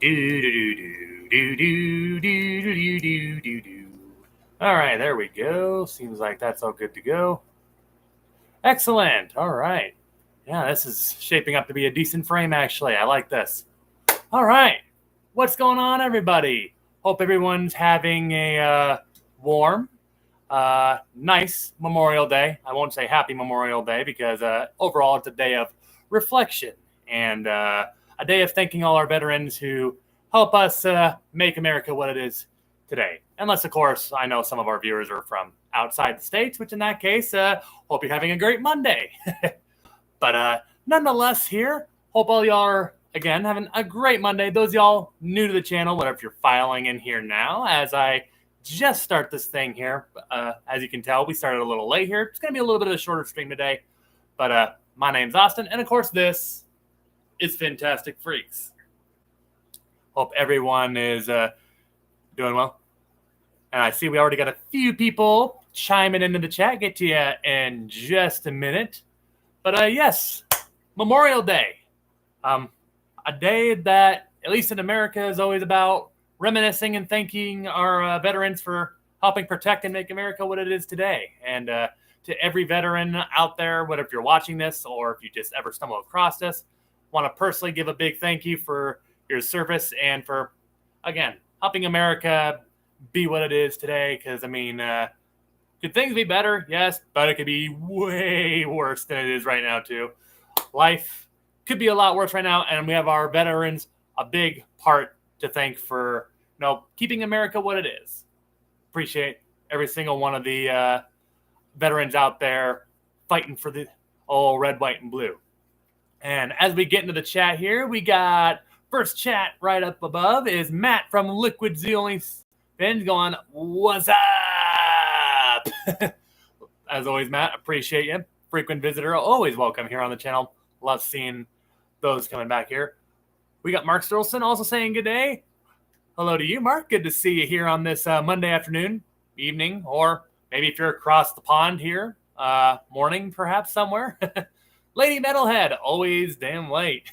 All right, there we go. Seems like that's all good to go. Excellent. All right. Yeah, this is shaping up to be a decent frame, actually. I like this. All right. What's going on, everybody? Hope everyone's having a warm, nice Memorial Day. I won't say happy Memorial Day because overall it's a day of reflection and a day of thanking all our veterans who help us make America what it is today. Unless, of course, I know some of our viewers are from outside the States, which in that case, hope you're having a great Monday. But nonetheless, here, hope all y'all are, again, having a great Monday. Those y'all new to the channel, whatever, if you're filing in here now, as I just start this thing here. As you can tell, we started a little late here. It's going to be a little bit of a shorter stream today. But my name's Austin, and of course, this is Fantastic Freaks. Hope everyone is doing well. And I see we already got a few people chiming into the chat. Get to you in just a minute. But yes, Memorial Day. A day that, at least in America, is always about reminiscing and thanking our veterans for helping protect and make America what it is today. And to every veteran out there, whether if you're watching this or if you just ever stumble across this, want to personally give a big thank you for your service and for, again, helping America be what it is today. Because, I mean, could things be better? Yes, but it could be way worse than it is right now, too. Life could be a lot worse right now, and we have our veterans a big part to thank for, keeping America what it is. Appreciate every single one of the veterans out there fighting for the old red, white, and blue. And as we get into the chat here, we got first chat right up above is Matt from Liquid Only Spins going, "What's up?" As always, Matt, appreciate you. Frequent visitor, always welcome here on the channel. Love seeing those coming back here. We got Mark Sturlson also saying good day. Hello to you, Mark. Good to see you here on this Monday afternoon, evening, or maybe if you're across the pond here, morning perhaps somewhere. Lady Metalhead, always damn late.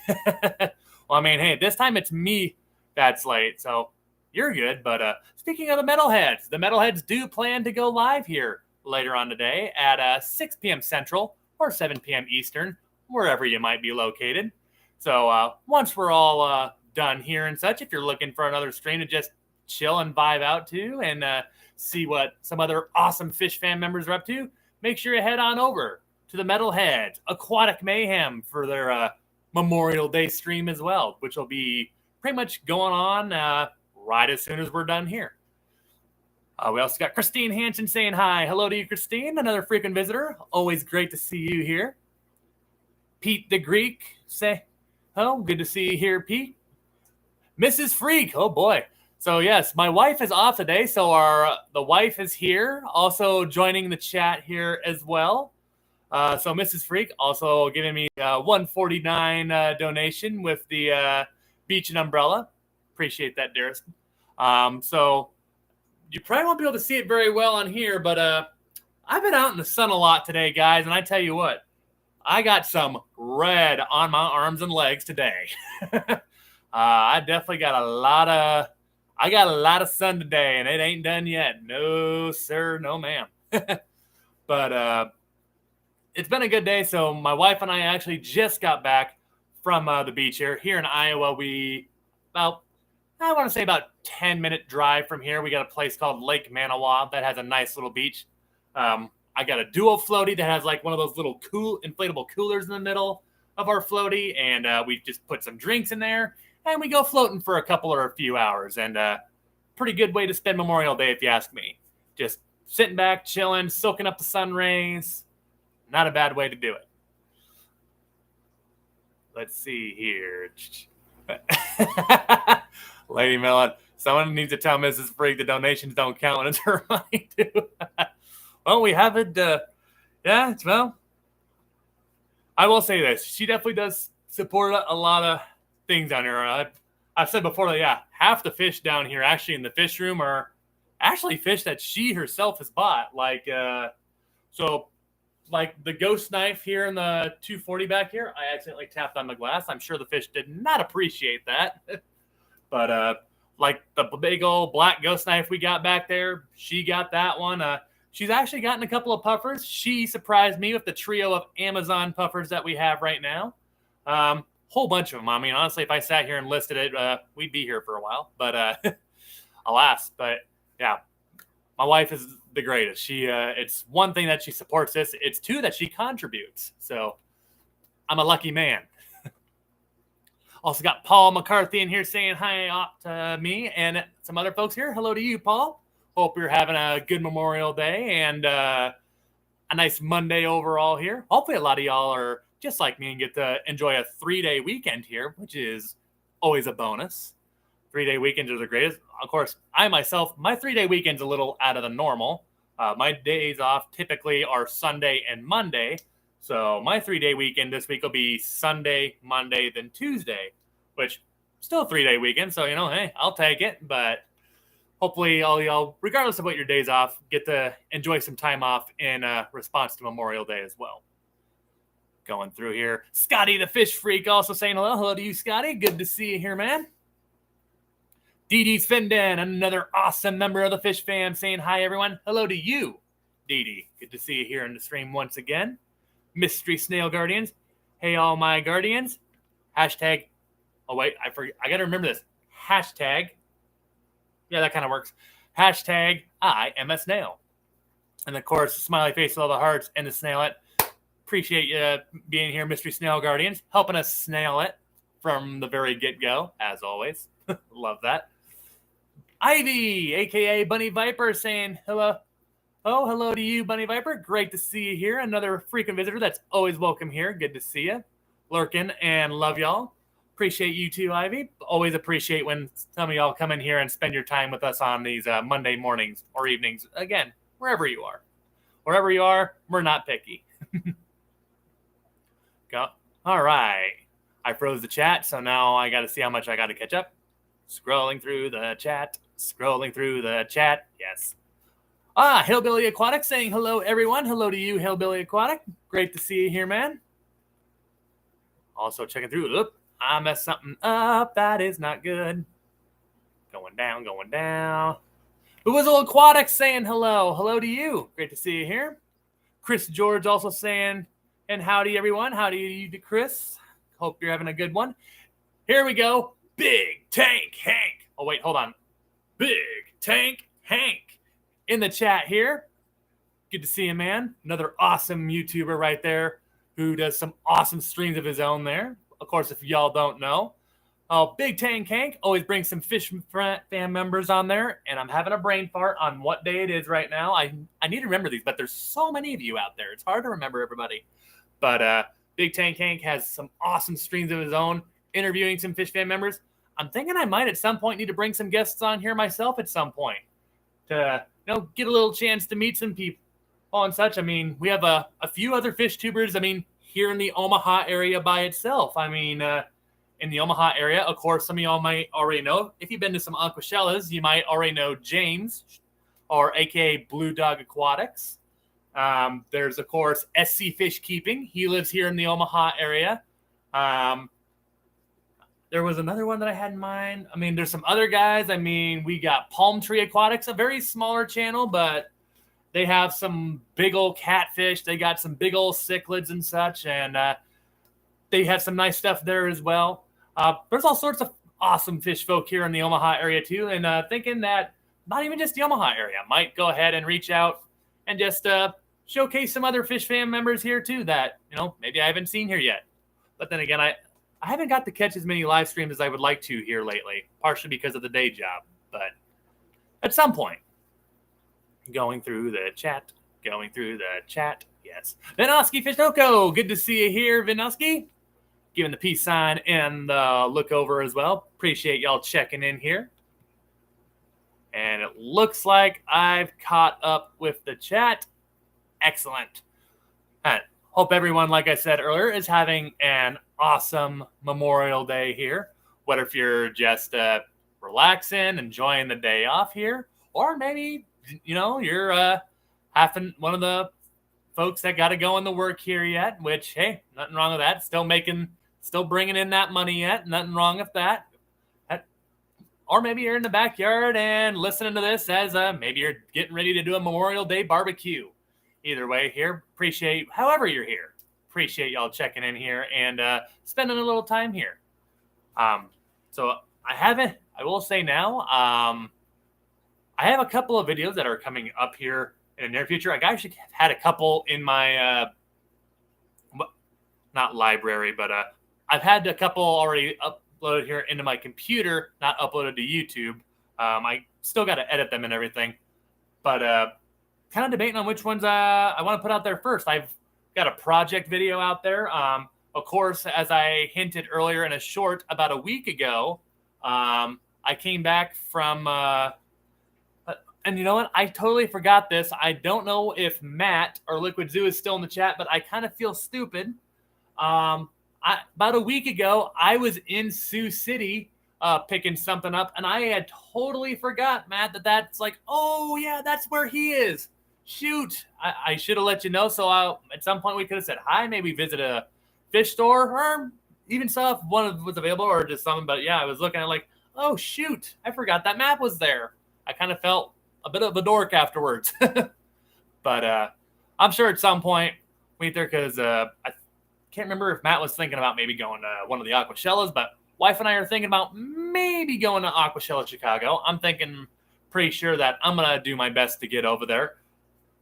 Well, I mean, hey, this time it's me that's late, so you're good. But speaking of the Metalheads do plan to go live here later on today at 6 p.m. Central or 7 p.m. Eastern, wherever you might be located. So once we're all done here and such, if you're looking for another stream to just chill and vibe out to and see what some other awesome Fish Fan members are up to, make sure you head on over to the Metalheads Aquatic Mayhem for their Memorial Day stream as well, which will be pretty much going on right as soon as we're done here. We also got Christine Hansen saying hi. Hello to you, Christine, another frequent visitor. Always great to see you here. Pete the Greek say, oh, good to see you here, Pete. Mrs. Freak, oh boy. So yes, my wife is off today, so the wife is here, also joining the chat here as well. So Mrs. Freak also giving me $149 donation with the beach and umbrella. Appreciate that, dearest. So you probably won't be able to see it very well on here, but I've been out in the sun a lot today, guys, and I tell you what, I got some red on my arms and legs today. I definitely got a lot of sun today, and it ain't done yet. No, sir, no, ma'am. But it's been a good day. So my wife and I actually just got back from the beach here in Iowa. I want to say about 10-minute drive from here. We got a place called Lake Manawa that has a nice little beach. I got a dual floaty that has like one of those little inflatable coolers in the middle of our floaty, and we just put some drinks in there, and we go floating for a couple or a few hours. And pretty good way to spend Memorial Day, if you ask me. Just sitting back, chilling, soaking up the sun rays. Not a bad way to do it. Let's see here. Lady Mellon, someone needs to tell Mrs. Freak the donations don't count when it's her money, too. Well, we have it. Well, I will say this. She definitely does support a lot of things down here. I've said before that, half the fish down here actually in the fish room are actually fish that she herself has bought. Like the ghost knife here in the 240 back here, I accidentally tapped on the glass. I'm sure the fish did not appreciate that. But like the big old black ghost knife we got back there, she got that one. She's actually gotten a couple of puffers. She surprised me with the trio of Amazon puffers that we have right now. Whole bunch of them. I mean, honestly, if I sat here and listed it, we'd be here for a while. But alas, but yeah, my wife is the greatest. It's one thing that she supports this. It's two that she contributes. So I'm a lucky man. Also got Paul McCarthy in here saying hi to me and some other folks here. Hello to you, Paul. Hope you're having a good Memorial Day and a nice Monday overall here. Hopefully a lot of y'all are just like me and get to enjoy a 3-day weekend here, which is always a bonus. 3-day weekends are the greatest. Of course, I myself, my 3-day weekend's a little out of the normal. My days off typically are Sunday and Monday. So my 3-day weekend this week will be Sunday, Monday, then Tuesday, which still a 3-day weekend. So, hey, I'll take it. But hopefully all y'all, regardless of what your days off, get to enjoy some time off in response to Memorial Day as well. Going through here. Scotty the Fish Freak also saying hello. Hello to you, Scotty. Good to see you here, man. Dee Svenden, another awesome member of the Fish fam, saying hi, everyone. Hello to you, Dee. Good to see you here in the stream once again. Mystery Snail Guardians. Hey, all my guardians. Hashtag. Oh, wait. I forget. I got to remember this. Hashtag. Yeah, that kind of works. Hashtag I am a snail. And, of course, the smiley face with all the hearts and the snailet. Appreciate you being here, Mystery Snail Guardians. Helping us snail it from the very get-go, as always. Love that. Ivy, a.k.a. Bunny Viper, saying hello. Oh, hello to you, Bunny Viper. Great to see you here. Another frequent visitor that's always welcome here. Good to see you. Lurking and love y'all. Appreciate you too, Ivy. Always appreciate when some of y'all come in here and spend your time with us on these Monday mornings or evenings. Again, wherever you are. Wherever you are, we're not picky. Go. All right. I froze the chat, so now I got to see how much I got to catch up. Scrolling through the chat. Yes. Hillbilly Aquatic saying hello, everyone. Hello to you, Hillbilly Aquatic. Great to see you here, man. Also checking through. Oop, I messed something up. That is not good. Going down. Booizzle Aquatic saying hello. Hello to you. Great to see you here. Chris George also saying, and howdy, everyone. Howdy to you, Chris. Hope you're having a good one. Here we go. Big Tank Hank. Oh, wait, hold on. Big Tank Hank in the chat here. Good to see you, man. Another awesome YouTuber right there who does some awesome streams of his own there. Of course, if y'all don't know, Big Tank Hank always brings some Fish fam members on there, and I'm having a brain fart on what day it is right now. I need to remember these, but there's so many of you out there. It's hard to remember everybody. But Big Tank Hank has some awesome streams of his own, interviewing some Fish fam members. I'm thinking I might at some point need to bring some guests on here myself at some point to get a little chance to meet some people and such. I mean, we have a few other fish tubers. I mean, here in the Omaha area by itself. I mean, in the Omaha area, of course, some of y'all might already know. If you've been to some Aquashellas, you might already know James, or AKA Blue Dog Aquatics. There's, of course, SC Fish Keeping. He lives here in the Omaha area. There was another one that I had in mind. I mean, there's some other guys. I mean, we got Palm Tree Aquatics, a very smaller channel, but they have some big old catfish. They got some big old cichlids and such, and they have some nice stuff there as well. There's all sorts of awesome fish folk here in the Omaha area too, and thinking that not even just the Omaha area, might go ahead and reach out and just showcase some other Fish fam members here too that maybe I haven't seen here yet. But then again, I haven't got to catch as many live streams as I would like to here lately, partially because of the day job. But at some point, going through the chat. Yes. Vinoski Fishnoko, good to see you here, Vinoski. Giving the peace sign and the look over as well. Appreciate y'all checking in here. And it looks like I've caught up with the chat. Excellent. And hope everyone, like I said earlier, is having an awesome Memorial Day here. Whether if you're just relaxing, enjoying the day off here, or maybe, you're having one of the folks that got to go into work here yet, which, hey, nothing wrong with that. Still bringing in that money yet. Nothing wrong with that. or maybe you're in the backyard and listening to this as maybe you're getting ready to do a Memorial Day barbecue. Either way, here, appreciate however you're here. Appreciate y'all checking in here and spending a little time here. So I will say now, I have a couple of videos that are coming up here in the near future. I actually had a couple in my, not library, but I've had a couple already uploaded here into my computer, not uploaded to YouTube. I still got to edit them and everything, but kind of debating on which ones I want to put out there first. I've got a project video out there. Of course, as I hinted earlier in a short about a week ago, I came back from, and you know what? I totally forgot this. I don't know if Matt or Liquid Zoo is still in the chat, but I kind of feel stupid. About a week ago, I was in Sioux City picking something up, and I had totally forgot, Matt, that's like, oh, yeah, that's where he is. Shoot, I should have let you know. So at some point we could have said hi, maybe visit a fish store, or even saw if one was available or just something. But yeah, I was looking at like, oh shoot, I forgot that map was there. I kind of felt a bit of a dork afterwards. But I'm sure at some point we there, because I can't remember if Matt was thinking about maybe going to one of the Aquashellas, but wife and I are thinking about maybe going to Aquashella Chicago. I'm thinking pretty sure that I'm going to do my best to get over there.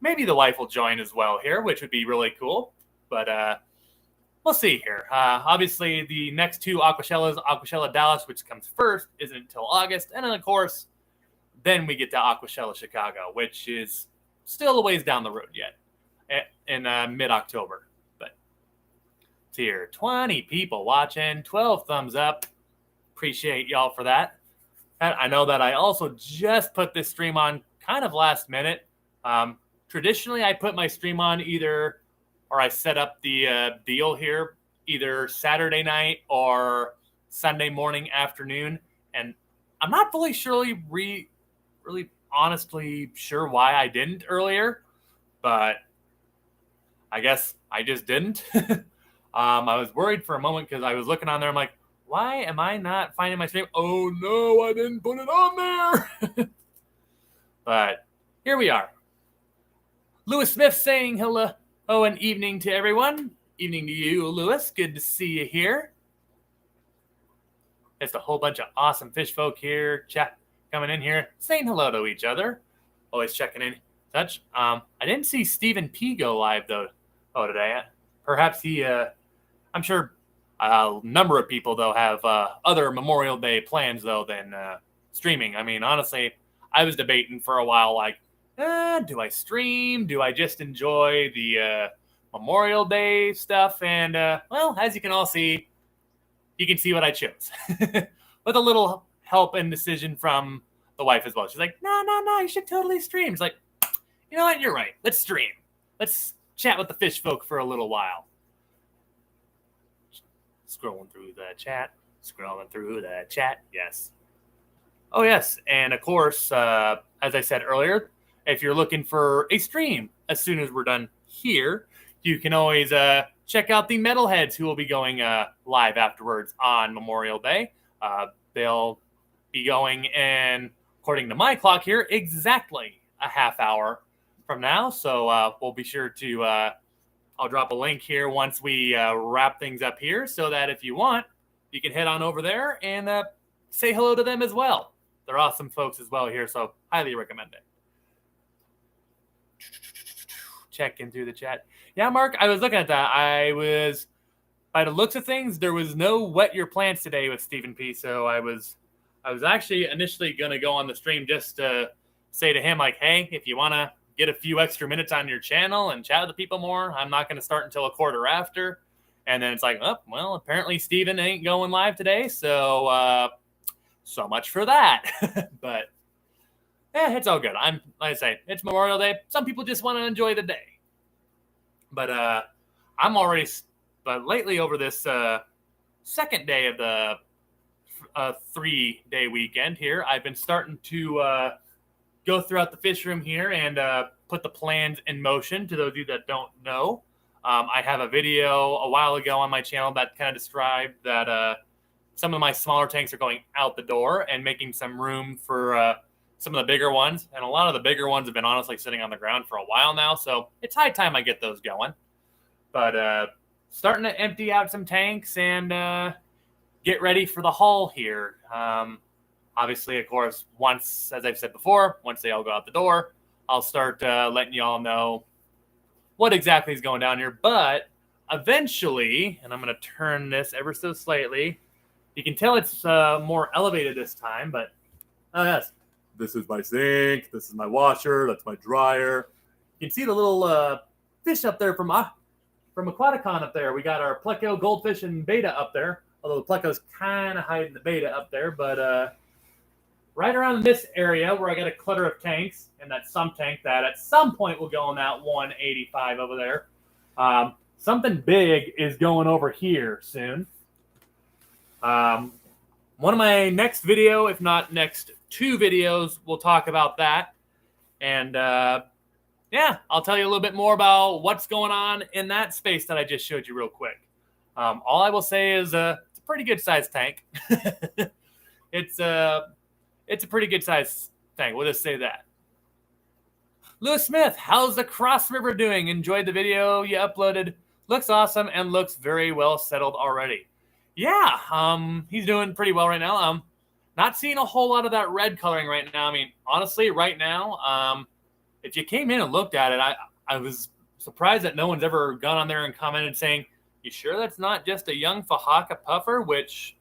Maybe the wife will join as well here, which would be really cool. But we'll see here. Obviously, the next two Aquashellas, Aquashella Dallas, which comes first, isn't until August. And then, of course, then we get to Aquashella Chicago, which is still a ways down the road yet in mid-October. But it's here. 20 people watching, 12 thumbs up. Appreciate y'all for that. And I know that I also just put this stream on kind of last minute. Traditionally, I put my stream on I set up the deal here either Saturday night or Sunday morning, afternoon. And I'm not fully really honestly sure why I didn't earlier, but I guess I just didn't. I was worried for a moment because I was looking on there. I'm like, why am I not finding my stream? Oh no, I didn't put it on there. But here we are. Lewis Smith saying hello and evening to everyone. Evening to you, Lewis. Good to see you here. Just a whole bunch of awesome fish folk here, chat coming in here, saying hello to each other. Always checking in. Such. I didn't see Stephen P go live though. Today. Perhaps he. I'm sure a number of people though have other Memorial Day plans though than streaming. I mean, honestly, I was debating for a while, like, do I stream? Do I just enjoy the Memorial Day stuff? And, well, as you can all see, you can see what I chose. With a little help and decision from the wife as well. She's like, no, you should totally stream. It's like, you know what? You're right. Let's stream. Let's chat with the fish folk for a little while. Scrolling through the chat. Yes. Oh, yes. And, of course, as I said earlier, if you're looking for a stream as soon as we're done here, you can always check out the Metalheads who will be going live afterwards on Memorial Day. They'll be going in, according to my clock here, exactly a half hour from now. So we'll be sure to, I'll drop a link here once we wrap things up here so that if you want, you can head on over there and say hello to them as well. They're awesome folks as well here, so highly recommend it. Checking through the chat. Yeah, Mark, I was looking at that. By the looks of things, there was no wet your plants today with Stephen P. So I was actually initially going to go on the stream just to say to him, like, hey, if you want to get a few extra minutes on your channel and chat with the people more, I'm not going to start until a quarter after. And then it's like, oh, well, apparently Stephen ain't going live today. So, so much for that. But it's all good. Like I say, it's Memorial Day. Some people just want to enjoy the day. But but lately over this second day of the 3-day weekend here, I've been starting to go throughout the fish room here and put the plans in motion. To those of you that don't know, I have a video a while ago on my channel that kind of described that some of my smaller tanks are going out the door and making some room for some of the bigger ones. And a lot of the bigger ones have been honestly sitting on the ground for a while now, so it's high time I get those going. But starting to empty out some tanks and get ready for the haul here. Obviously, of course, once, as I've said before, once they all go out the door, I'll start letting you all know what exactly is going down here. But eventually, and I'm going to turn this ever so slightly, you can tell it's more elevated this time, but yes, this is my sink, this is my washer, that's my dryer. You can see the little fish up there from Aquaticon up there. We got our Pleco goldfish and beta up there, although the Pleco's kind of hiding the beta up there, but right around this area where I got a clutter of tanks and that sump tank that at some point will go in that 185 over there. Something big is going over here soon. One of my next video, if not next 2 videos, we'll talk about that. And yeah, I'll tell you a little bit more about what's going on in that space that I just showed you real quick. All I will say is it's a pretty good sized tank. It's a pretty good size thing. We'll just say that. Lewis Smith, how's the Cross River doing? Enjoyed the video you uploaded. Looks awesome and looks very well settled already. Yeah, he's doing pretty well right now. Not seeing a whole lot of that red coloring right now. I mean, honestly, right now, if you came in and looked at it, I was surprised that no one's ever gone on there and commented saying, "You sure that's not just a young Fahaka puffer?" Which,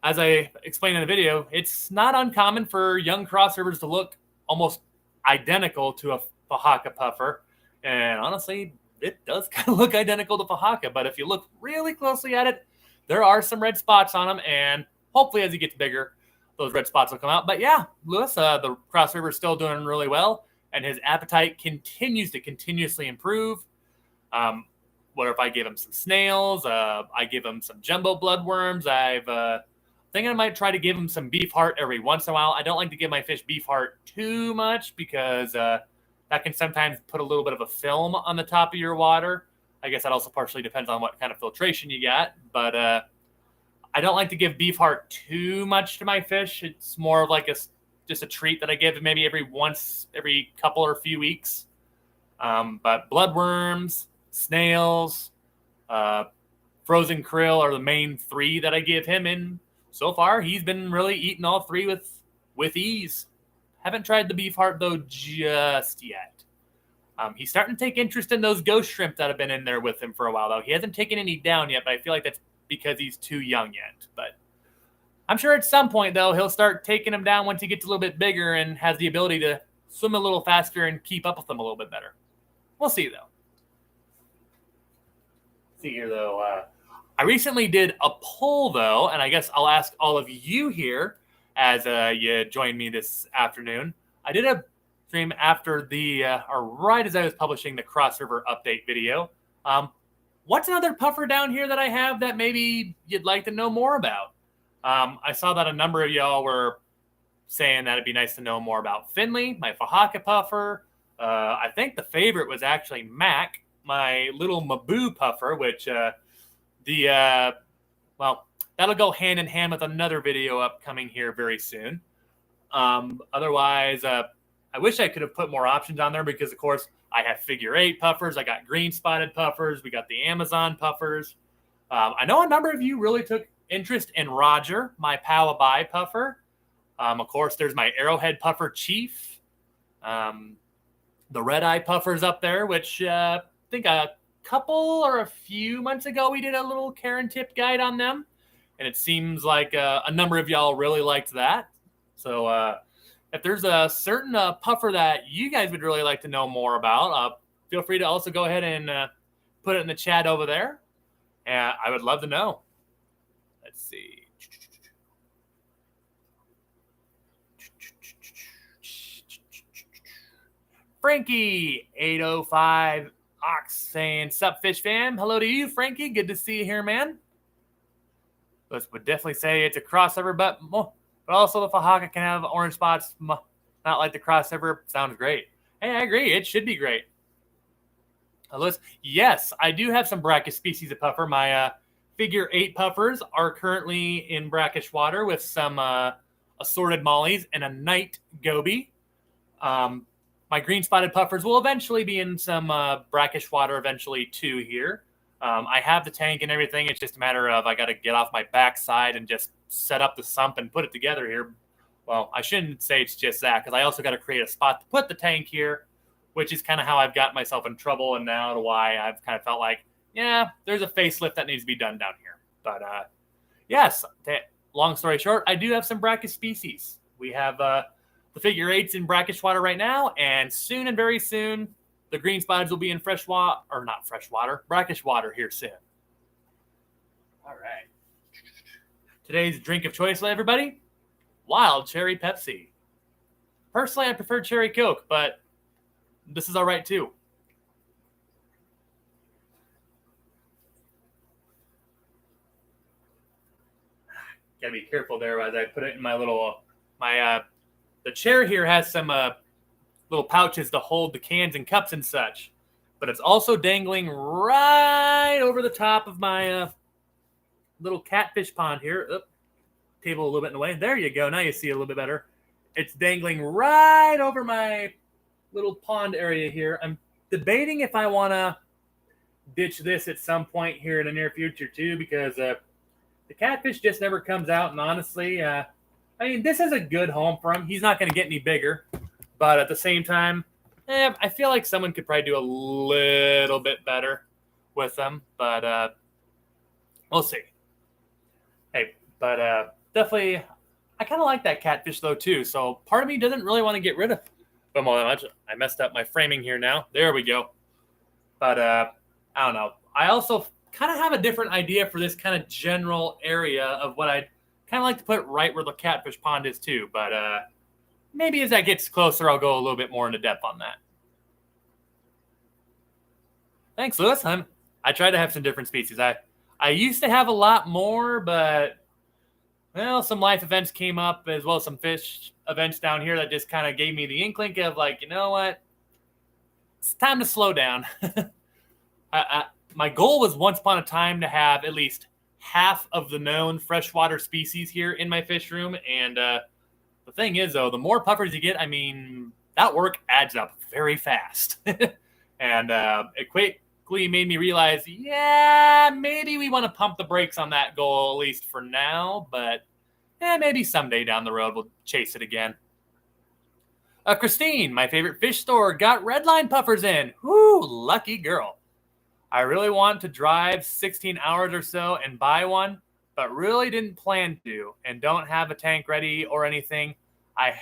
as I explained in the video, it's not uncommon for young Cross Rivers to look almost identical to a Fahaka puffer. And honestly, it does kind of look identical to Fahaka. But if you look really closely at it, there are some red spots on them. And hopefully as he gets bigger, those red spots will come out. But yeah, Lewis, the Cross River is still doing really well. And his appetite continues to continuously improve. What if I give him some snails? I give him some jumbo bloodworms. Thinking I might try to give him some beef heart every once in a while. I don't like to give my fish beef heart too much because that can sometimes put a little bit of a film on the top of your water. I guess that also partially depends on what kind of filtration you got. But I don't like to give beef heart too much to my fish. It's more of like just a treat that I give maybe every couple or few weeks. But bloodworms, snails, frozen krill are the main 3 that I give him, and so far he's been really eating all 3 with ease. Haven't tried the beef heart though just yet. He's starting to take interest in those ghost shrimp that have been in there with him for a while though. He hasn't taken any down yet, but I feel like that's because he's too young yet. But I'm sure at some point though he'll start taking them down once he gets a little bit bigger and has the ability to swim a little faster and keep up with them a little bit better. We'll see though. See here though. I recently did a poll, though, and I guess I'll ask all of you here as you join me this afternoon. I did a stream after or right as I was publishing the Cross River update video. What's another puffer down here that I have that maybe you'd like to know more about? I saw that a number of y'all were saying that it'd be nice to know more about Finley, my Fahaka puffer. I think the favorite was actually Mac, my little Maboo puffer, which... well, that'll go hand in hand with another video upcoming here very soon. Otherwise, I wish I could have put more options on there because, of course, I have figure 8 puffers. I got green spotted puffers. We got the Amazon puffers. I know a number of you really took interest in Roger, my Powabai puffer. Of course, there's my Arrowhead puffer Chief. The Red Eye puffers up there, which I think a few months ago we did a little Karen tip guide on them, and it seems like a number of y'all really liked that. So if there's a certain puffer that you guys would really like to know more about, feel free to also go ahead and put it in the chat over there, and I would love to know. Let's see. Frankie 805 Ox saying, "Sup, Fish Fam?" Hello to you, Frankie. Good to see you here, man. This would definitely say it's a crossover, but also the Fahaka can have orange spots, not like the crossover. Sounds great. Hey, I agree. It should be great. Yes, I do have some bracket species of puffer. My figure 8 puffers are currently in brackish water with some assorted mollies and a night goby. My green spotted puffers will eventually be in some brackish water eventually too here. I have the tank and everything. It's just a matter of I got to get off my backside and just set up the sump and put it together here. Well, I shouldn't say it's just that, because I also got to create a spot to put the tank here, which is kind of how I've got myself in trouble, and now to why I've kind of felt like, yeah, there's a facelift that needs to be done down here. But yes, long story short, I do have some brackish species. We have the figure 8s in brackish water right now, and soon and very soon, the green spots will be in fresh water, or not fresh water, brackish water here soon. All right. Today's drink of choice, everybody, wild cherry Pepsi. Personally, I prefer cherry Coke, but this is all right too. Gotta be careful there as I put it in my little, the chair here has some little pouches to hold the cans and cups and such, but it's also dangling right over the top of my little catfish pond here. Oop, table a little bit in the way. There you go. Now you see it a little bit better. It's dangling right over my little pond area here. I'm debating if I want to ditch this at some point here in the near future too, because the catfish just never comes out. And honestly, I mean, this is a good home for him. He's not going to get any bigger, but at the same time, I feel like someone could probably do a little bit better with them. But we'll see. Hey, but definitely, I kind of like that catfish though too. So part of me doesn't really want to get rid of them all that much. I messed up my framing here now. There we go. But I don't know. I also kind of have a different idea for this kind of general area of what I'd kind of like to put right where the catfish pond is too. But maybe as that gets closer, I'll go a little bit more into depth on that. Thanks, Lewis. I try to have some different species. I used to have a lot more, but well, some life events came up as well as some fish events down here that just kind of gave me the inkling of like, you know what? It's time to slow down. My goal was once upon a time to have at least half of the known freshwater species here in my fish room. And the thing is, though, the more puffers you get, I mean, that work adds up very fast. And it quickly made me realize, yeah, maybe we want to pump the brakes on that goal, at least for now. But maybe someday down the road we'll chase it again. Christine, my favorite fish store, got redline puffers in. Whoo, lucky girl. I really want to drive 16 hours or so and buy one, but really didn't plan to and don't have a tank ready or anything. I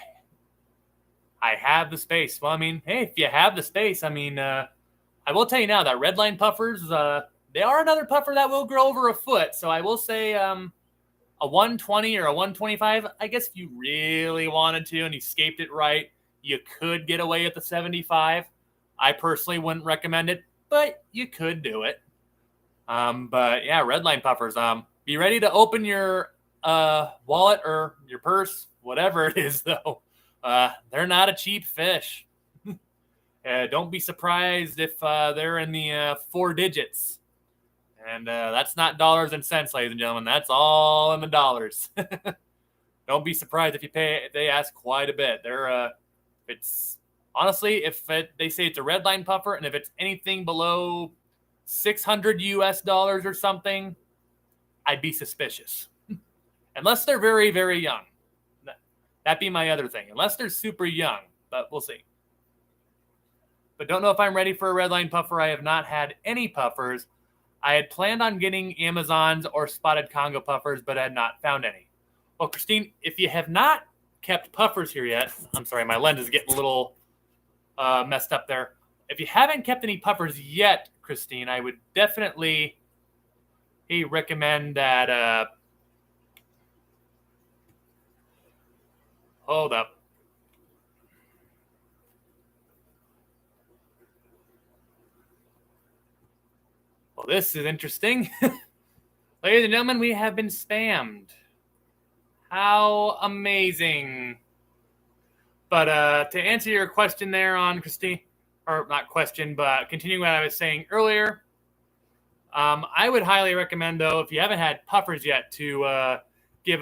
have the space. Well, I mean, hey, if you have the space, I mean, I will tell you now that redline puffers, they are another puffer that will grow over a foot. So I will say a 120 or a 125, I guess if you really wanted to and you scaped it right, you could get away with the 75. I personally wouldn't recommend it, but you could do it. But yeah, redline puffers. Be ready to open your wallet or your purse, whatever it is, though. They're not a cheap fish. Don't be surprised if they're in the 4 digits. And that's not dollars and cents, ladies and gentlemen. That's all in the dollars. Don't be surprised if they ask quite a bit. It's honestly, they say it's a redline puffer, and if it's anything below $600 US or something, I'd be suspicious. Unless they're very, very young. That'd be my other thing. Unless they're super young, but we'll see. But don't know if I'm ready for a redline puffer. I have not had any puffers. I had planned on getting Amazons or spotted Congo puffers, but I had not found any. Well, Christine, if you have not kept puffers here yet, I'm sorry, my lens is getting a little messed up there. If you haven't kept any puffers yet, Christine, I would definitely recommend that. Hold up. Well, this is interesting. Ladies and gentlemen, we have been spammed. How amazing. But to answer your question there on Christine, or not question, but continuing what I was saying earlier, I would highly recommend, though, if you haven't had puffers yet, to give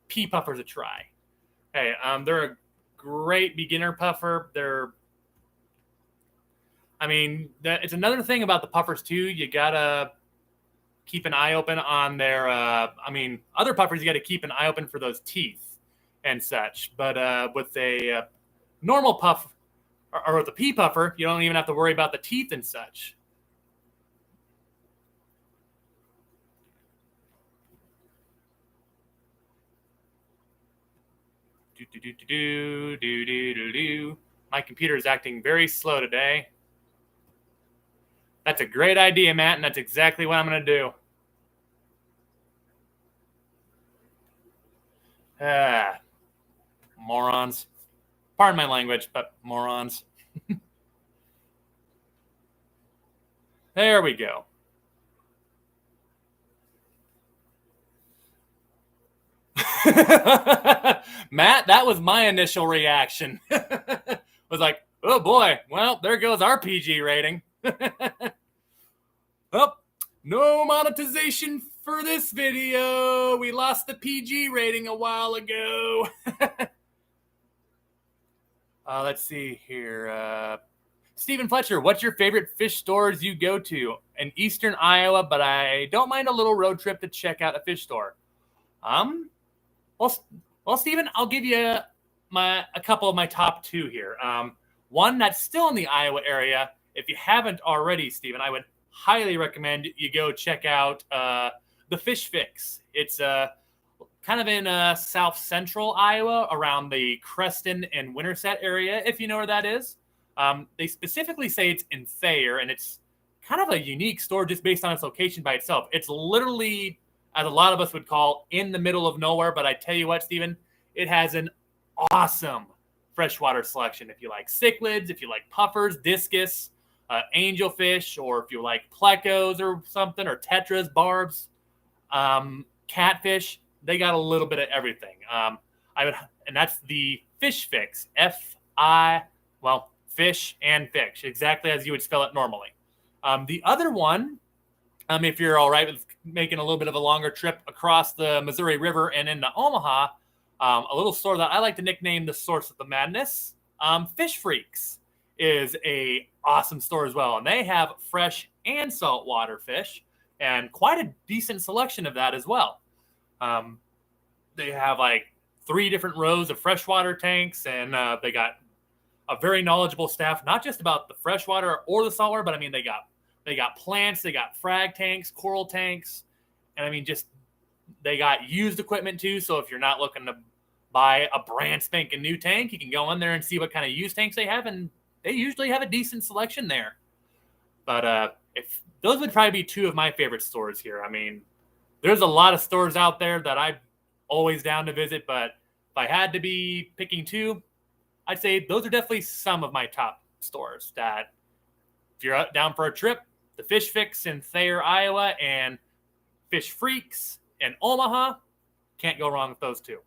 pea puffers a try. Hey, they're a great beginner puffer. It's another thing about the puffers too. You gotta keep an eye open on their. Other puffers, you got to keep an eye open for those teeth and such. But with a normal puff or with a pea puffer, you don't even have to worry about the teeth and such. My computer is acting very slow today. That's a great idea, Matt, and that's exactly what I'm going to do. Morons. Pardon my language, but morons. There we go. Matt, that was my initial reaction. Was like, oh boy, well, there goes our PG rating. Oh, no monetization for this video. We lost the PG rating a while ago. Let's see here. Stephen Fletcher, what's your favorite fish stores you go to? In eastern Iowa, but I don't mind a little road trip to check out a fish store. Well, Stephen, I'll give you a couple of my top two here. One that's still in the Iowa area. If you haven't already, Stephen, I would highly recommend you go check out the Fish Fix. It's kind of in south central Iowa, around the Creston and Winterset area, if you know where that is. They specifically say it's in Thayer, and it's kind of a unique store just based on its location by itself. It's literally, as a lot of us would call, in the middle of nowhere. But I tell you what, Stephen, it has an awesome freshwater selection. If you like cichlids, if you like puffers, discus, angelfish, or if you like plecos or something, or tetras, barbs, catfish, they got a little bit of everything. And that's the Fish Fix. Fish and fix, exactly as you would spell it normally. The other one, if you're all right with making a little bit of a longer trip across the Missouri River and into Omaha, a little store that I like to nickname the source of the madness, Fish Freaks, is a awesome store as well. And they have fresh and saltwater fish, and quite a decent selection of that as well. They have like 3 different rows of freshwater tanks, and they got a very knowledgeable staff, not just about the freshwater or the saltwater, but they got plants, they got frag tanks, coral tanks, and they got used equipment too. So if you're not looking to buy a brand spanking new tank, you can go in there and see what kind of used tanks they have, and they usually have a decent selection there. But if those would probably be 2 of my favorite stores here. There's a lot of stores out there that I'm always down to visit, but if I had to be picking 2, I'd say those are definitely some of my top stores that, if you're down for a trip, the Fish Fix in Thayer, Iowa, and Fish Freaks in Omaha, can't go wrong with those 2.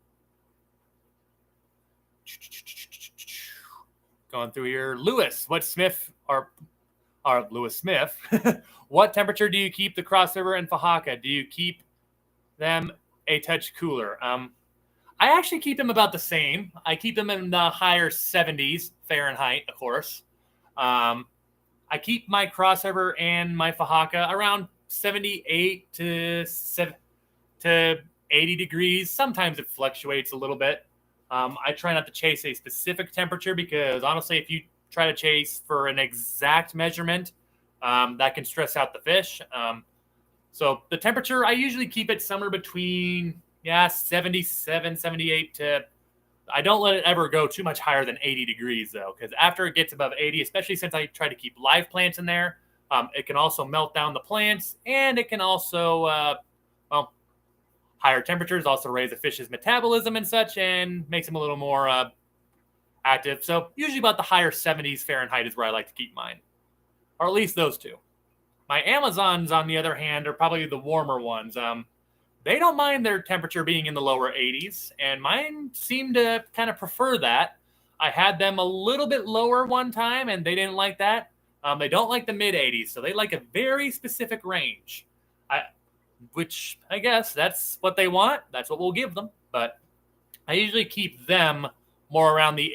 Going through here, Lewis, Lewis Smith, what temperature do you keep the crossover and Fahaka? Do you keep them a touch cooler? I actually keep them about the same. I keep them in the higher 70s Fahrenheit, of course. I keep my crossover and my Fahaka around 78 to 80 degrees. Sometimes it fluctuates a little bit. I try not to chase a specific temperature because, honestly, if you try to chase for an exact measurement, that can stress out the fish. So the temperature, I usually keep it somewhere between 77, 78 to, I don't let it ever go too much higher than 80 degrees though, because after it gets above 80, especially since I try to keep live plants in there, it can also melt down the plants, and it can also, higher temperatures also raise the fish's metabolism and such, and makes them a little more active. So usually about the higher 70s Fahrenheit is where I like to keep mine, or at least those 2. My Amazons, on the other hand, are probably the warmer ones. They don't mind their temperature being in the lower 80s, and mine seem to kind of prefer that. I had them a little bit lower one time, and they didn't like that. They don't like the mid 80s, so they like a very specific range. Which I guess that's what they want. That's what we'll give them. But I usually keep them more around the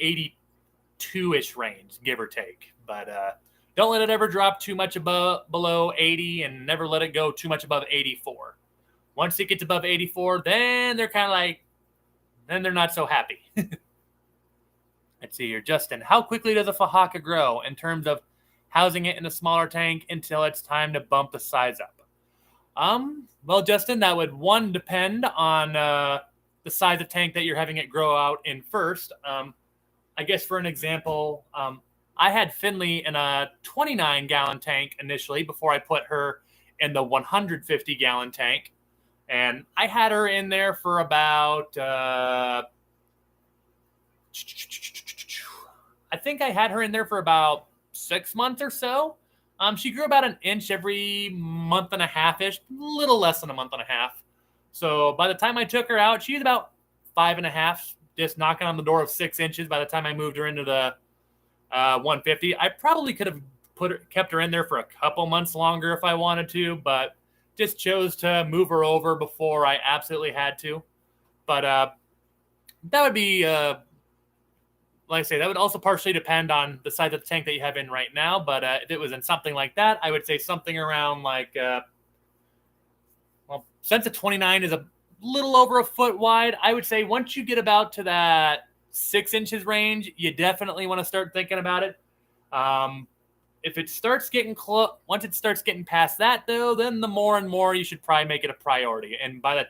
82-ish range, give or take. But don't let it ever drop too much below 80, and never let it go too much above 84. Once it gets above 84, then they're kind of like, then they're not so happy. Let's see here, Justin. How quickly does a Fajaka grow in terms of housing it in a smaller tank until it's time to bump the size up? Well, Justin, that would depend on the size of tank that you're having it grow out in first. I guess for an example, I had Finley in a 29-gallon tank initially before I put her in the 150-gallon tank. And I had her in there for about, I think I had her in there for about 6 months or so. She grew about an inch every month and a half-ish, a little less than a month and a half. So by the time I took her out, she was about 5.5, just knocking on the door of 6 inches by the time I moved her into the 150. I probably could have kept her in there for a couple months longer if I wanted to, but just chose to move her over before I absolutely had to. But that would be... like I say, that would also partially depend on the size of the tank that you have in right now. But if it was in something like that, I would say something around like, since a 29 is a little over a foot wide, I would say once you get about to that 6 inches range, you definitely want to start thinking about it. If it starts getting close, once it starts getting past that, though, then the more and more you should probably make it a priority. And by the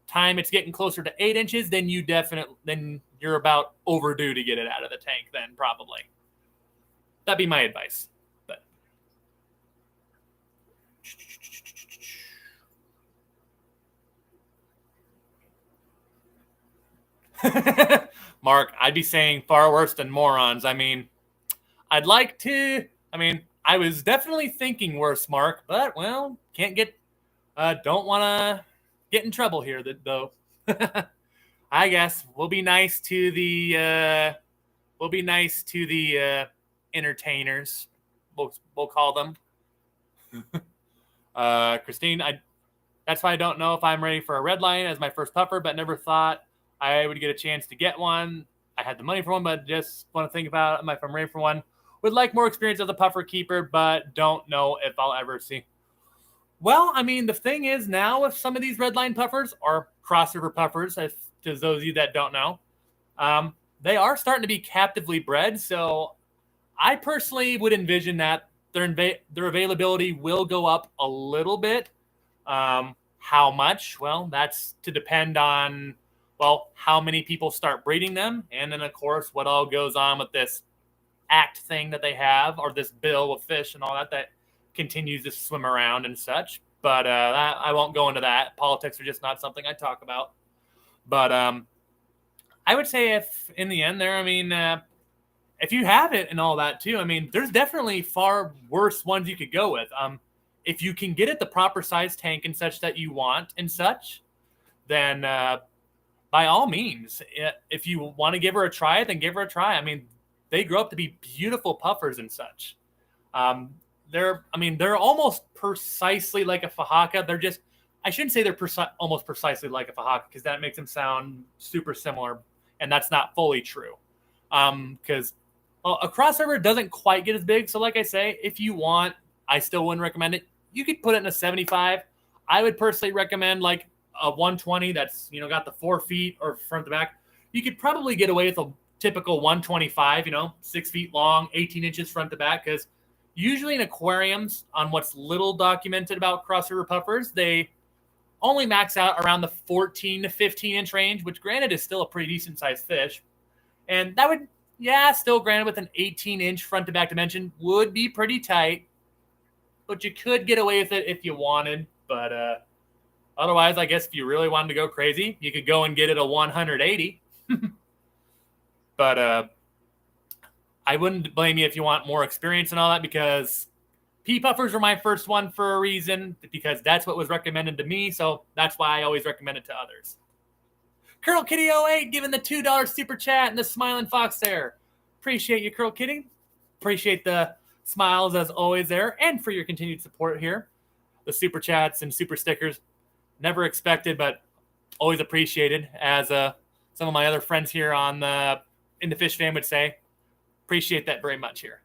time it's getting closer to 8 inches, then you're about overdue to get it out of the tank. Then probably that'd be my advice. But Mark, I'd be saying far worse than morons. I mean, I was definitely thinking worse, Mark, but well, don't want to get in trouble here, though. I guess we'll be nice to the entertainers. We'll call them. Christine, that's why I don't know if I'm ready for a red line as my first puffer, but never thought I would get a chance to get one. I had the money for one, but just want to think about if I'm ready for one. Would like more experience as a puffer keeper, but don't know if I'll ever see. Well, I mean, the thing is now with some of these red line puffers or crossover puffers, to those of you that don't know, they are starting to be captively bred. So I personally would envision that their availability will go up a little bit. How much? Well, that's to depend on, how many people start breeding them. And then, of course, what all goes on with this act thing that they have, or this bill with fish and all that continues to swim around and such. But I won't go into that. Politics are just not something I talk about. But I would say if in the end there, if you have it and all that too, there's definitely far worse ones you could go with. If you can get it the proper size tank and such that you want and such, then by all means, if you want to give her a try, then give her a try. They grow up to be beautiful puffers and such. They're almost precisely like a Fajaka. They're just, I shouldn't say they're almost precisely like a Fajaka because that makes them sound super similar, and that's not fully true. Because a crossover doesn't quite get as big. So like I say, if you want, I still wouldn't recommend it. You could put it in a 75. I would personally recommend like a 120 that's, got the 4 feet or front to back. You could probably get away with a typical 125, 6 feet long, 18 inches front to back, because usually in aquariums, on what's little documented about crossover puffers, they only max out around the 14 to 15 inch range, which granted is still a pretty decent sized fish. And that would, still granted with an 18 inch front to back dimension would be pretty tight, but you could get away with it if you wanted. But otherwise, I guess if you really wanted to go crazy, you could go and get it a 180. But I wouldn't blame you if you want more experience and all that, because pea puffers were my first one for a reason, because that's what was recommended to me. So that's why I always recommend it to others. Curl Kitty 08 giving the $2 super chat and the smiling fox there. Appreciate you, Curl Kitty. Appreciate the smiles as always there, and for your continued support here. The super chats and super stickers, never expected, but always appreciated. As some of my other friends here on the In the Fish Fam would say, appreciate that very much here.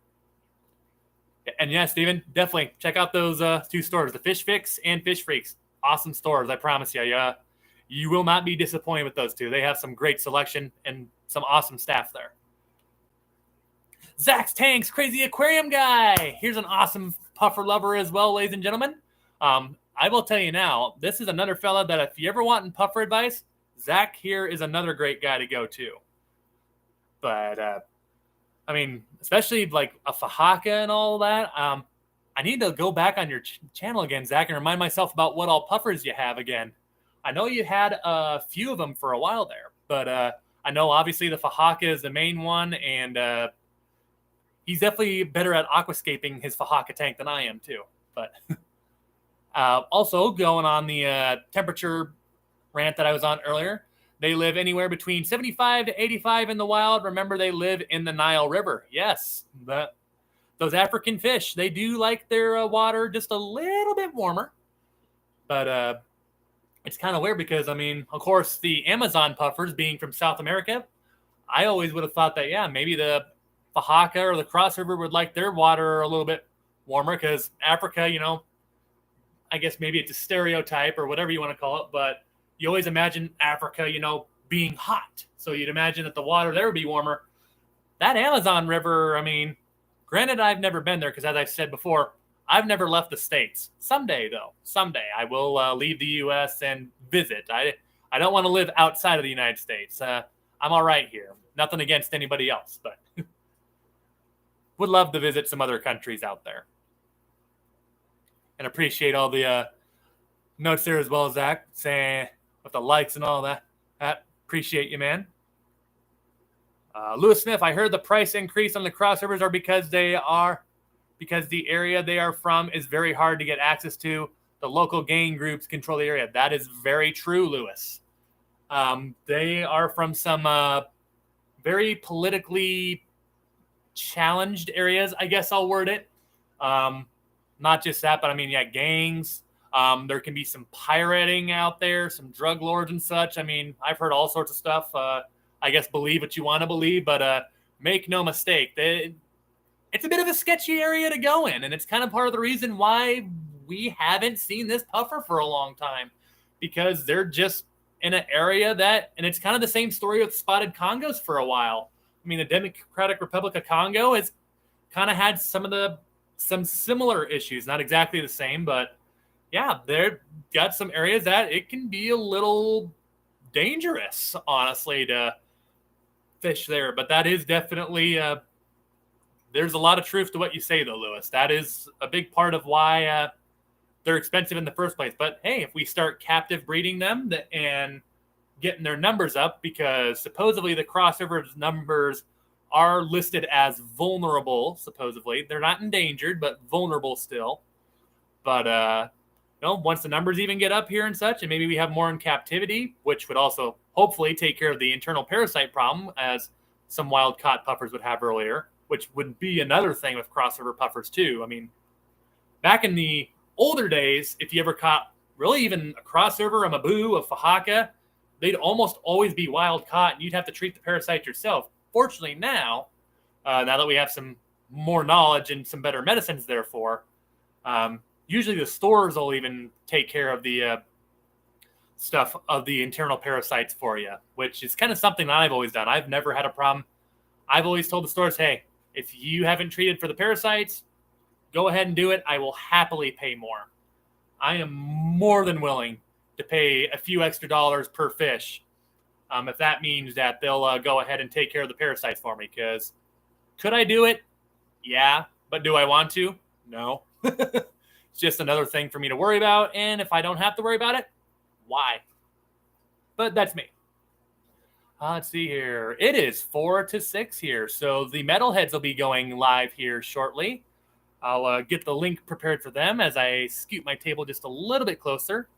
And yeah, Steven, definitely check out those two stores, the Fish Fix and Fish Freaks. Awesome stores, I promise you. You will not be disappointed with those two. They have some great selection and some awesome staff there. Zach's Tanks, Crazy Aquarium Guy. Here's an awesome puffer lover as well, ladies and gentlemen. I will tell you now, this is another fella that if you ever want puffer advice, Zach here is another great guy to go to. But, I mean, especially like a Fahaka and all that, I need to go back on your channel again, Zach, and remind myself about what all puffers you have again. I know you had a few of them for a while there, but I know obviously the Fahaka is the main one, and he's definitely better at aquascaping his Fahaka tank than I am too. But also going on the temperature rant that I was on earlier, they live anywhere between 75 to 85 in the wild. Remember, they live in the Nile River. Yes, those African fish, they do like their water just a little bit warmer. But it's kind of weird because, I mean, of course, the Amazon puffers being from South America, I always would have thought that, yeah, maybe the Fahaka or the Cross River would like their water a little bit warmer because Africa, you know, I guess maybe it's a stereotype or whatever you want to call it, but you always imagine Africa, you know, being hot. So you'd imagine that the water there would be warmer. That Amazon River, I mean, granted, I've never been there because, as I've said before, I've never left the States. Someday, though, I will leave the U.S. and visit. I don't want to live outside of the United States. I'm all right here. Nothing against anybody else, but would love to visit some other countries out there. And appreciate all the notes there as well, Zach, saying with the likes and all that. Appreciate you, man. Lewis Smith, I heard the price increase on the crossovers are because the area they are from is very hard to get access to. The local gang groups control the area. That is very true, Lewis. They are from some very politically challenged areas, I guess I'll word it. Not just that, but I mean, yeah, gangs. There can be some pirating out there, some drug lords and such. I mean, I've heard all sorts of stuff. I guess believe what you want to believe, but make no mistake, it's a bit of a sketchy area to go in, and it's kind of part of the reason why we haven't seen this puffer for a long time, because they're just in an area that, and it's kind of the same story with spotted Congos for a while. I mean, the Democratic Republic of Congo has kind of had some similar issues, not exactly the same, but yeah, they've got some areas that it can be a little dangerous, honestly, to fish there. But that is definitely, there's a lot of truth to what you say, though, Lewis. That is a big part of why they're expensive in the first place. But hey, if we start captive breeding them and getting their numbers up, because supposedly the crossovers numbers are listed as vulnerable, supposedly. They're not endangered, but vulnerable still. But, once the numbers even get up here and such, and maybe we have more in captivity, which would also hopefully take care of the internal parasite problem, as some wild-caught puffers would have earlier, which would be another thing with crossover puffers, too. I mean, back in the older days, if you ever caught really even a crossover, a Mabu, a Fahaka, they'd almost always be wild-caught, and you'd have to treat the parasite yourself. Fortunately now that we have some more knowledge and some better medicines, therefore, usually the stores will even take care of the stuff of the internal parasites for you, which is kind of something that I've always done. I've never had a problem. I've always told the stores, hey, if you haven't treated for the parasites, go ahead and do it. I will happily pay more. I am more than willing to pay a few extra dollars per fish if that means that they'll go ahead and take care of the parasites for me. Because could I do it? Yeah. But do I want to? No. It's just another thing for me to worry about. And if I don't have to worry about it, why? But that's me. Let's see here. It is 4 to 6 here. So the metalheads will be going live here shortly. I'll get the link prepared for them as I scoot my table just a little bit closer.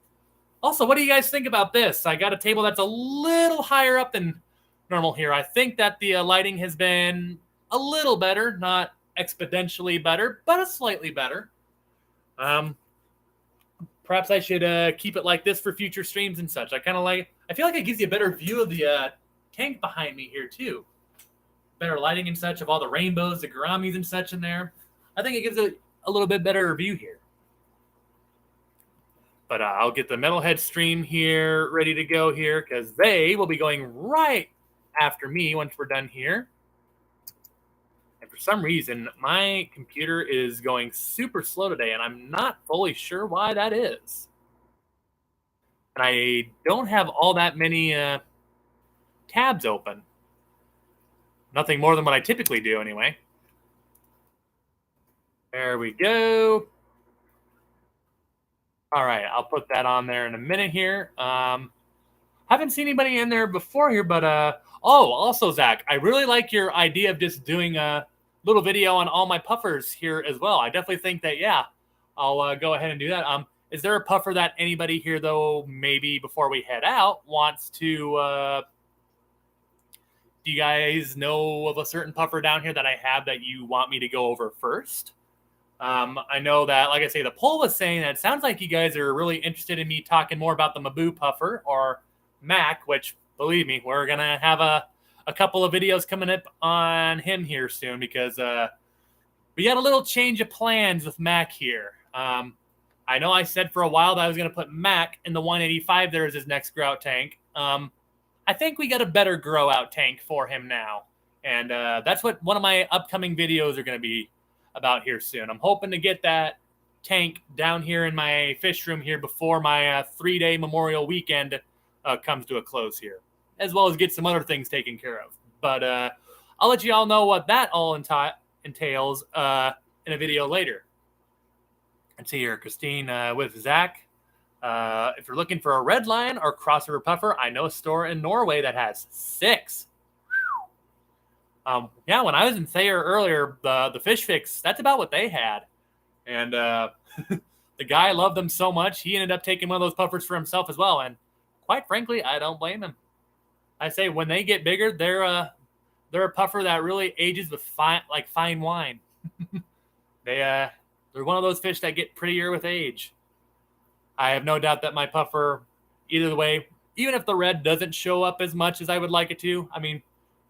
Also, what do you guys think about this? I got a table that's a little higher up than normal here. I think that the lighting has been a little better, not exponentially better, but a slightly better. Perhaps I should keep it like this for future streams and such. I feel like it gives you a better view of the tank behind me here too. Better lighting and such of all the rainbows, the gouramis and such in there. I think it gives a little bit better view here. But I'll get the Metalhead stream here ready to go here because they will be going right after me once we're done here. And for some reason, my computer is going super slow today, and I'm not fully sure why that is. And I don't have all that many tabs open. Nothing more than what I typically do anyway. There we go. All right, I'll put that on there in a minute here. Haven't seen anybody in there before here, but also Zach, I really like your idea of just doing a little video on all my puffers here as well. I definitely think that, yeah, I'll go ahead and do that. Is there a puffer that anybody here, though, maybe before we head out, wants to... do you guys know of a certain puffer down here that I have that you want me to go over first? I know that, like I say, the poll was saying that it sounds like you guys are really interested in me talking more about the Maboo puffer or Mac, which, believe me, we're going to have a couple of videos coming up on him here soon because we got a little change of plans with Mac here. I know I said for a while that I was going to put Mac in the 185 there as his next grout tank. I think we got a better grow out tank for him now. And that's what one of my upcoming videos are going to be about here soon. I'm hoping to get that tank down here in my fish room here before my 3-day Memorial weekend comes to a close here, as well as get some other things taken care of. But I'll let you all know what that all entails in a video later. Let's see here, Christine with Zach. If you're looking for a red line or crossover puffer, I know a store in Norway that has 6. Yeah, when I was in Thayer earlier, the Fish Fix, that's about what they had. And the guy loved them so much, he ended up taking one of those puffers for himself as well. And quite frankly, I don't blame him. I say when they get bigger, they're a puffer that really ages with fine wine. They're one of those fish that get prettier with age. I have no doubt that my puffer, either way, even if the red doesn't show up as much as I would like it to, I mean,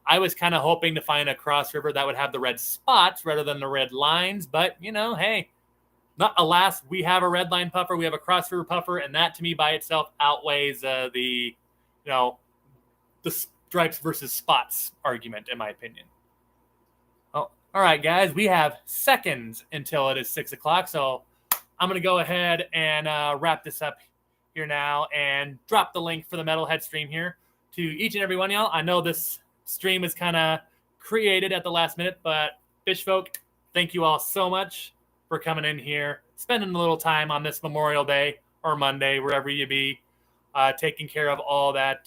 I was kind of hoping to find a cross river that would have the red spots rather than the red lines, but, hey, alas, we have a red line puffer, we have a cross river puffer, and that to me by itself outweighs the stripes versus spots argument, in my opinion. Oh, all right, guys, we have seconds until it is 6 o'clock, so I'm going to go ahead and wrap this up here now and drop the link for the Metalhead stream here to each and every one of y'all. I know this stream is kind of created at the last minute, but fish folk, thank you all so much for coming in here, spending a little time on this Memorial Day or Monday, wherever you be, taking care of all that,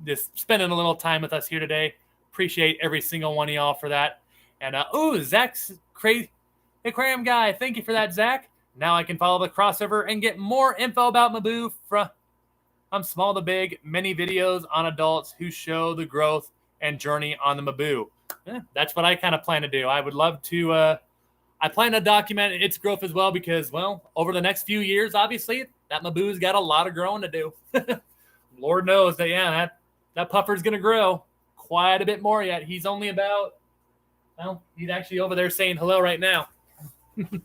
just spending a little time with us here today. Appreciate every single one of y'all for that. And, Zach's crazy aquarium guy. Thank you for that, Zach. Now I can follow the crossover and get more info about Maboo from small to big, many videos on adults who show the growth and journey on the Maboo. That's what I kind of plan to do. I would love to, I plan to document its growth as well because, well, over the next few years, obviously, that Maboo's got a lot of growing to do. Lord knows that, yeah, that puffer's going to grow quite a bit more yet. He's only about, well, he's actually over there saying hello right now. If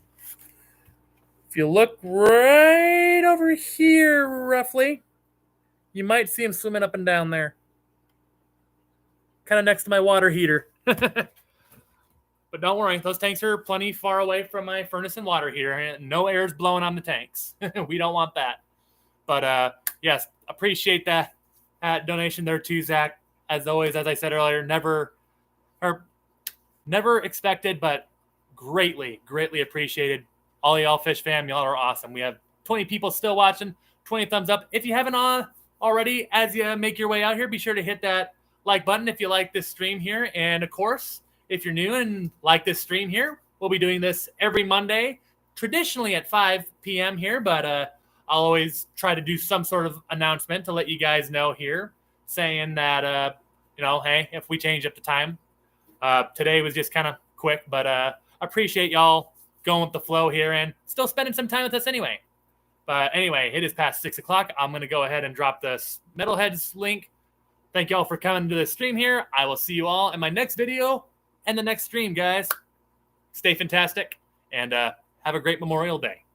you look right over here, roughly, you might see him swimming up and down there. Kind of next to my water heater. But don't worry, those tanks are plenty far away from my furnace and water heater. No air is blowing on the tanks. We don't want that. But yes, appreciate that donation there too, Zach. As always, as I said earlier, never expected, but greatly appreciated. All y'all fish fam, y'all are awesome. We have 20 people still watching, 20 thumbs up. If you haven't already, as you make your way out here, be sure to hit that like button if you like this stream here. And of course, if you're new and like this stream here, we'll be doing this every Monday, traditionally at 5 p.m. here, but I'll always try to do some sort of announcement to let you guys know here, saying that, hey, if we change up the time, Today was just kind of quick, but appreciate y'all going with the flow here and still spending some time with us anyway. But anyway, it is past 6 o'clock. I'm going to go ahead and drop the Metalheads link. Thank y'all for coming to the stream here. I will see you all in my next video and the next stream, guys. Stay fantastic and have a great Memorial Day.